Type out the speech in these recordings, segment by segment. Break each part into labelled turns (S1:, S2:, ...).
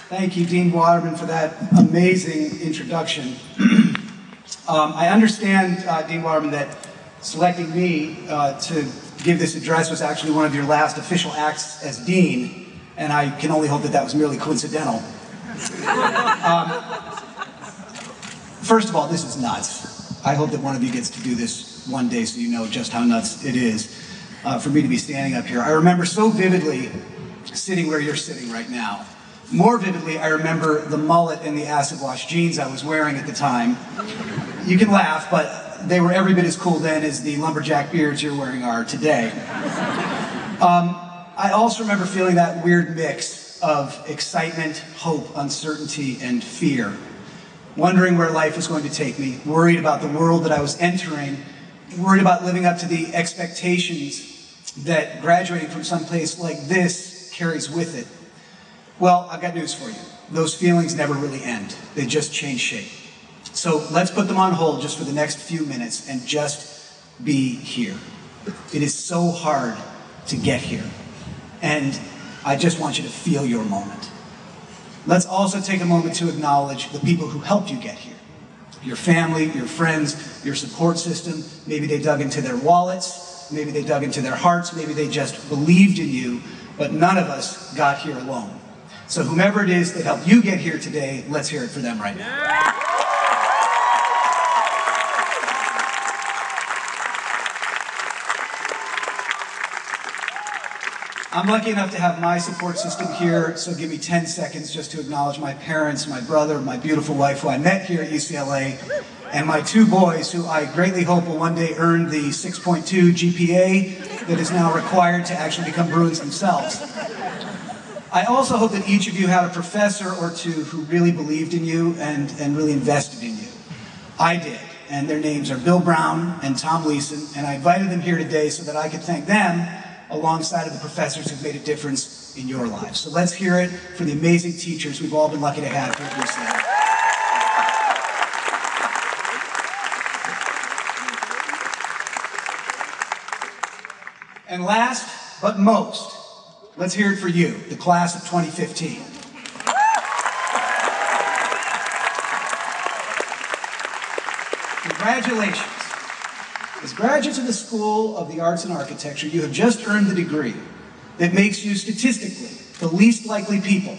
S1: Thank you, Dean Waterman, for that amazing introduction. I understand, Dean Waterman, that selecting me to give this address was actually one of your last official acts as Dean, and I can only hope that that was merely coincidental. First of all, this is nuts. I hope that one of you gets to do this one day so you know just how nuts it is for me to be standing up here. I remember so vividly sitting where you're sitting right now. More vividly, I remember the mullet and the acid wash jeans I was wearing at the time. You can laugh, but they were every bit as cool then as the lumberjack beards you're wearing are today. I also remember feeling that weird mix of excitement, hope, uncertainty, and fear. Wondering where life was going to take me, worried about the world that I was entering, worried about living up to the expectations that graduating from some place like this carries with it. Well, I've got news for you. Those feelings never really end. They just change shape. So let's put them on hold just for the next few minutes and just be here. It is so hard to get here. And I just want you to feel your moment. Let's also take a moment to acknowledge the people who helped you get here. Your family, your friends, your support system. Maybe they dug into their wallets. Maybe they dug into their hearts. Maybe they just believed in you. But none of us got here alone. So whomever it is that helped you get here today, let's hear it for them right now. I'm lucky enough to have my support system here, so give me 10 seconds just to acknowledge my parents, my brother, my beautiful wife who I met here at UCLA, and my two boys who I greatly hope will one day earn the 6.2 GPA that is now required to actually become Bruins themselves. I also hope that each of you had a professor or two who really believed in you and really invested in you. I did, and their names are Bill Brown and Tom Leeson, and I invited them here today so that I could thank them alongside of the professors who've made a difference in your lives. So let's hear it for the amazing teachers we've all been lucky to have here at UCLA. And last but most, let's hear it for you, the class of 2015. Congratulations. As graduates of the School of the Arts and Architecture, you have just earned the degree that makes you statistically the least likely people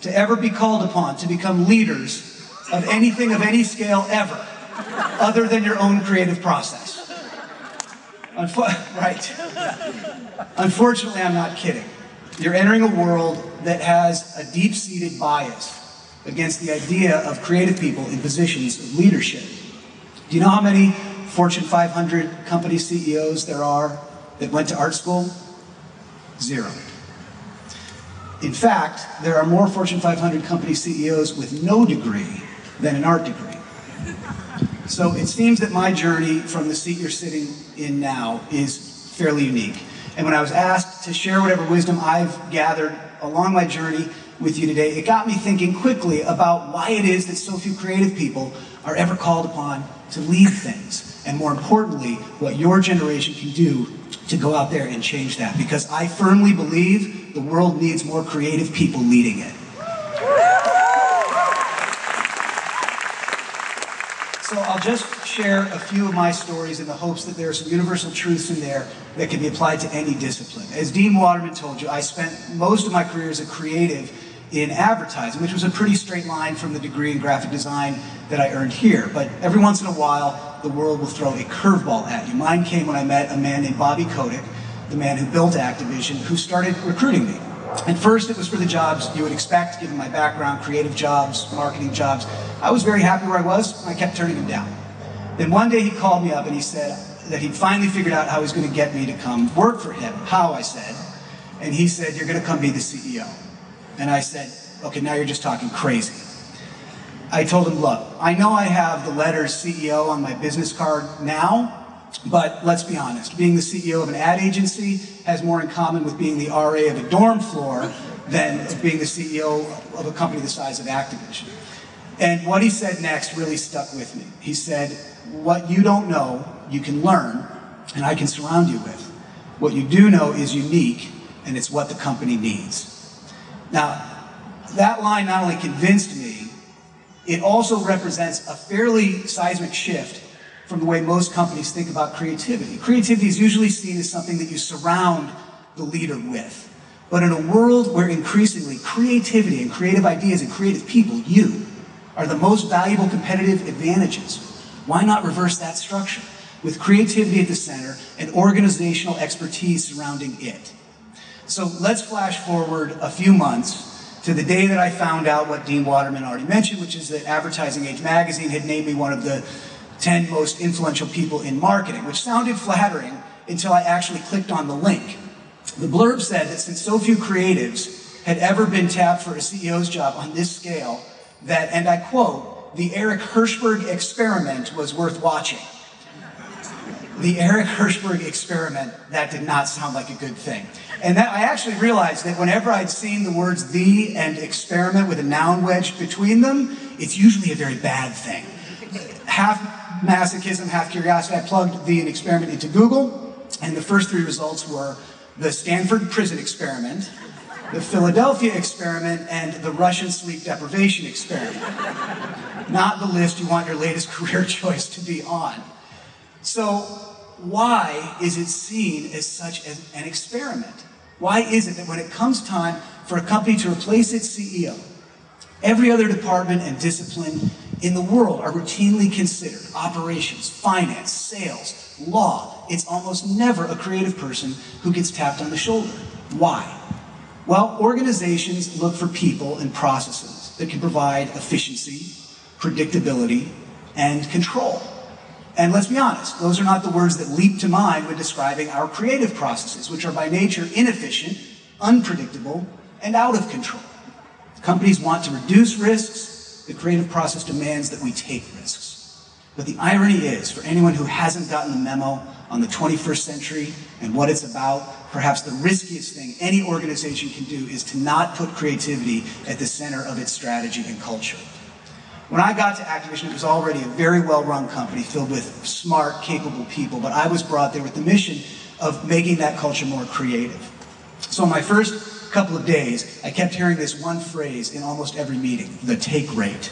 S1: to ever be called upon to become leaders of anything of any scale ever, other than your own creative process. Right. Unfortunately, I'm not kidding. You're entering a world that has a deep-seated bias against the idea of creative people in positions of leadership. Do you know how many Fortune 500 company CEOs there are that went to art school? 0. In fact, there are more Fortune 500 company CEOs with no degree than an art degree. So it seems that my journey from the seat you're sitting in now is fairly unique. And when I was asked to share whatever wisdom I've gathered along my journey with you today, it got me thinking quickly about why it is that so few creative people are ever called upon to lead things. And more importantly, what your generation can do to go out there and change that. Because I firmly believe the world needs more creative people leading it. So I'll just share a few of my stories in the hopes that there are some universal truths in there that can be applied to any discipline. As Dean Waterman told you, I spent most of my career as a creative in advertising, which was a pretty straight line from the degree in graphic design that I earned here. But every once in a while, the world will throw a curveball at you. Mine came when I met a man named Bobby Kotick, the man who built Activision, who started recruiting me. At first, it was for the jobs you would expect, given my background, creative jobs, marketing jobs. I was very happy where I was, and I kept turning him down. Then one day he called me up and he said that he'd finally figured out how he was going to get me to come work for him. How, I said. And he said, "You're going to come be the CEO." And I said, "Okay, now you're just talking crazy." I told him, "Look, I know I have the letters CEO on my business card now, but let's be honest, being the CEO of an ad agency has more in common with being the RA of a dorm floor than being the CEO of a company the size of Activision." And what he said next really stuck with me. He said, "What you don't know, you can learn, and I can surround you with. What you do know is unique, and it's what the company needs." Now, that line not only convinced me, it also represents a fairly seismic shift from the way most companies think about creativity. Creativity is usually seen as something that you surround the leader with. But in a world where increasingly creativity and creative ideas and creative people, you, are the most valuable competitive advantages, why not reverse that structure with creativity at the center and organizational expertise surrounding it? So let's flash forward a few months to the day that I found out what Dean Waterman already mentioned, which is that Advertising Age magazine had named me one of the 10 most influential people in marketing, which sounded flattering until I actually clicked on the link. The blurb said that since so few creatives had ever been tapped for a CEO's job on this scale, that, and I quote, the Eric Hirshberg experiment was worth watching. The Eric Hirshberg experiment, that did not sound like a good thing. And that I actually realized that whenever I'd seen the words the and experiment with a noun wedged between them, it's usually a very bad thing. Half masochism, half curiosity, I plugged the and experiment into Google, and the first 3 results were the Stanford prison experiment, the Philadelphia experiment, and the Russian sleep deprivation experiment. Not the list you want your latest career choice to be on. So why is it seen as such an experiment? Why is it that when it comes time for a company to replace its CEO, every other department and discipline in the world are routinely considered? Operations, finance, sales, law. It's almost never a creative person who gets tapped on the shoulder. Why? Well, organizations look for people and processes that can provide efficiency, predictability, and control. And let's be honest, those are not the words that leap to mind when describing our creative processes, which are by nature inefficient, unpredictable, and out of control. Companies want to reduce risks. The creative process demands that we take risks. But the irony is, for anyone who hasn't gotten the memo on the 21st century and what it's about, perhaps the riskiest thing any organization can do is to not put creativity at the center of its strategy and culture. When I got to Activision, it was already a very well-run company filled with smart, capable people, but I was brought there with the mission of making that culture more creative. So in my first couple of days, I kept hearing this one phrase in almost every meeting: the take rate.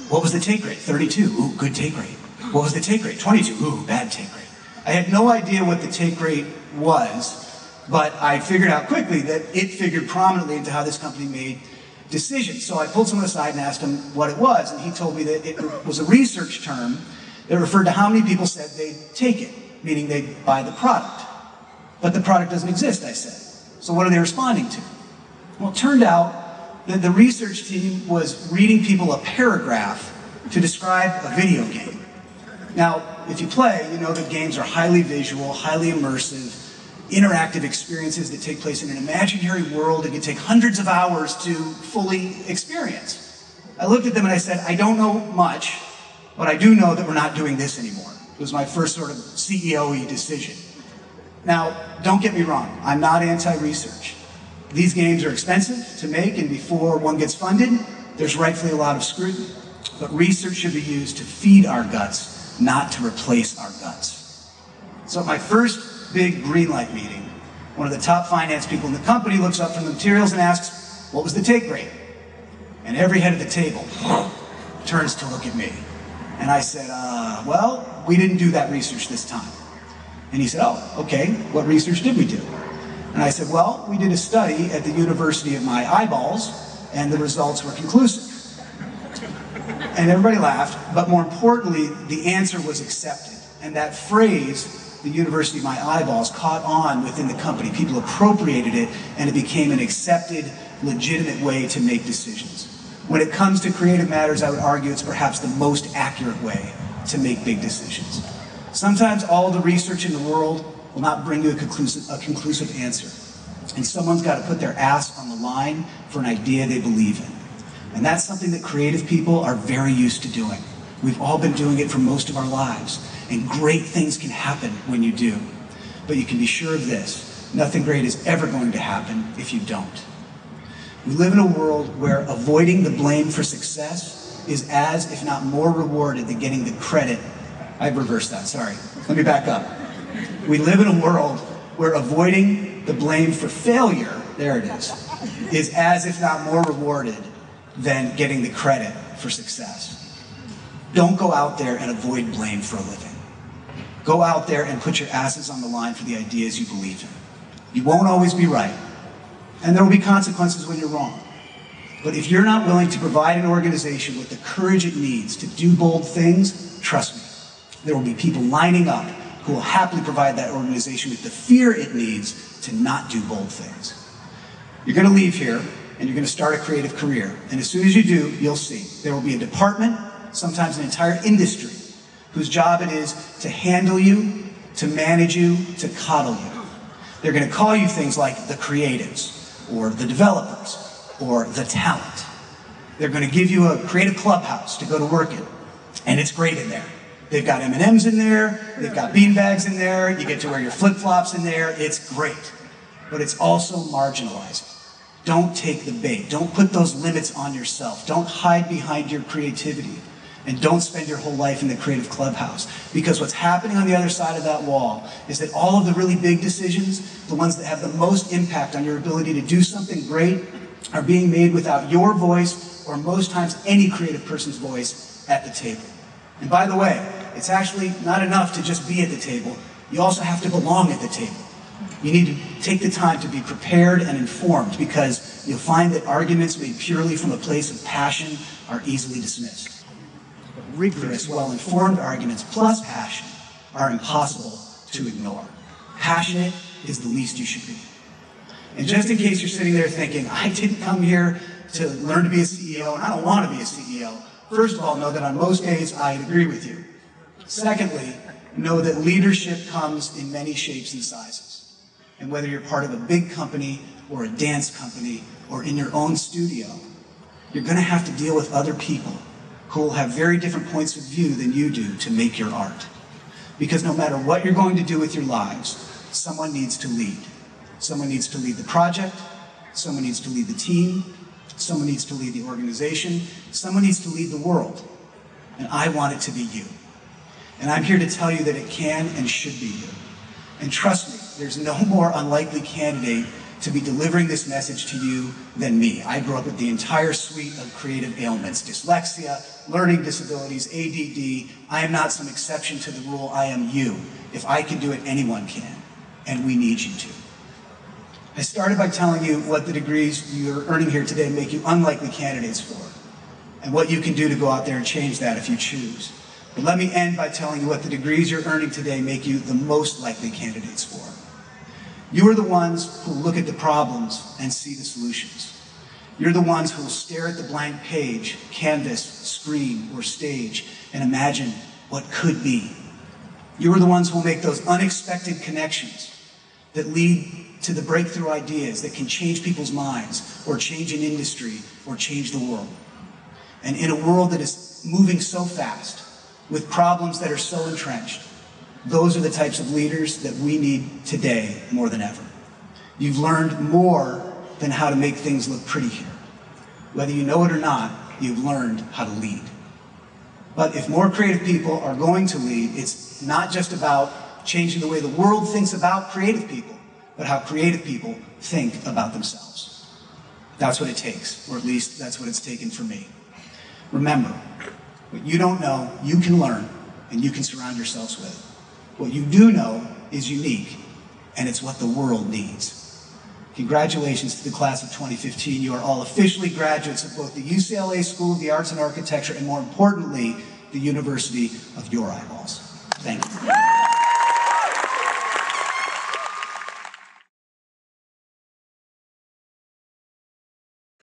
S1: What was the take rate? 32, ooh, good take rate. What was the take rate? 22, ooh, bad take rate. I had no idea what the take rate was, but I figured out quickly that it figured prominently into how this company made decisions. So I pulled someone aside and asked him what it was, and he told me that it was a research term that referred to how many people said they'd take it, meaning they'd buy the product. But the product doesn't exist, I said. So what are they responding to? Well, it turned out that the research team was reading people a paragraph to describe a video game. Now, if you play, you know that games are highly visual, highly immersive, interactive experiences that take place in an imaginary world and can take hundreds of hours to fully experience. I looked at them and I said, I don't know much, but I do know that we're not doing this anymore. It was my first sort of CEO-y decision. Now, don't get me wrong, I'm not anti-research. These games are expensive to make, and before one gets funded, there's rightfully a lot of scrutiny. But research should be used to feed our guts, not to replace our guts. So at my first big green light meeting, one of the top finance people in the company looks up from the materials and asks, what was the take rate? And every head at the table turns to look at me. And I said, well, we didn't do that research this time. And he said, oh, okay, what research did we do? And I said, well, we did a study at the University of my eyeballs, and the results were conclusive. And everybody laughed, but more importantly, the answer was accepted. And that phrase, the University of my eyeballs, caught on within the company. People appropriated it, and it became an accepted, legitimate way to make decisions. When it comes to creative matters, I would argue it's perhaps the most accurate way to make big decisions. Sometimes all the research in the world will not bring you a conclusive answer. And someone's got to put their ass on the line for an idea they believe in. And that's something that creative people are very used to doing. We've all been doing it for most of our lives. And great things can happen when you do. But you can be sure of this: nothing great is ever going to happen if you don't. We live in a world where avoiding the blame for success is as, if not more, rewarded than getting the credit. I reversed that, sorry. Let me back up. We live in a world where avoiding the blame for failure, there it is is as if not more rewarded than getting the credit for success. Don't go out there and avoid blame for a living. Go out there and put your asses on the line for the ideas you believe in. You won't always be right, and there will be consequences when you're wrong. But if you're not willing to provide an organization with the courage it needs to do bold things, trust me, there will be people lining up who will happily provide that organization with the fear it needs to not do bold things. You're going to leave here, and you're going to start a creative career. And as soon as you do, you'll see. There will be a department, sometimes an entire industry, whose job it is to handle you, to manage you, to coddle you. They're going to call you things like the creatives, or the developers, or the talent. They're going to give you a creative clubhouse to go to work in, and it's great in there. They've got M&Ms in there, they've got beanbags in there, you get to wear your flip-flops in there, it's great. But it's also marginalizing. Don't take the bait. Don't put those limits on yourself. Don't hide behind your creativity. And don't spend your whole life in the creative clubhouse. Because what's happening on the other side of that wall is that all of the really big decisions, the ones that have the most impact on your ability to do something great, are being made without your voice, or most times any creative person's voice, at the table. And by the way, it's actually not enough to just be at the table. You also have to belong at the table. You need to take the time to be prepared and informed, because you'll find that arguments made purely from a place of passion are easily dismissed. But rigorous, well-informed arguments plus passion are impossible to ignore. Passionate is the least you should be. And just in case you're sitting there thinking, I didn't come here to learn to be a CEO, and I don't want to be a CEO, first of all, know that on most days I agree with you. Secondly, know that leadership comes in many shapes and sizes. And whether you're part of a big company or a dance company or in your own studio, you're going to have to deal with other people who will have very different points of view than you do to make your art. Because no matter what you're going to do with your lives, someone needs to lead. Someone needs to lead the project, someone needs to lead the team, someone needs to lead the organization, someone needs to lead the world. And I want it to be you. And I'm here to tell you that it can and should be you. And trust me, there's no more unlikely candidate to be delivering this message to you than me. I grew up with the entire suite of creative ailments: dyslexia, learning disabilities, ADD. I am not some exception to the rule. I am you. If I can do it, anyone can. And we need you to. I started by telling you what the degrees you're earning here today make you unlikely candidates for, and what you can do to go out there and change that if you choose. But let me end by telling you what the degrees you're earning today make you the most likely candidates for. You are the ones who look at the problems and see the solutions. You're the ones who will stare at the blank page, canvas, screen, or stage and imagine what could be. You are the ones who will make those unexpected connections that lead to the breakthrough ideas that can change people's minds, or change an industry, or change the world. And in a world that is moving so fast, with problems that are so entrenched, those are the types of leaders that we need today more than ever. You've learned more than how to make things look pretty here. Whether you know it or not, you've learned how to lead. But if more creative people are going to lead, it's not just about changing the way the world thinks about creative people, but how creative people think about themselves. That's what it takes, or at least that's what it's taken for me. Remember, what you don't know, you can learn, and you can surround yourselves with. What you do know is unique, and it's what the world needs. Congratulations to the class of 2015. You are all officially graduates of both the UCLA School of the Arts and Architecture, and more importantly, the University of Your Eyeballs. Thank you.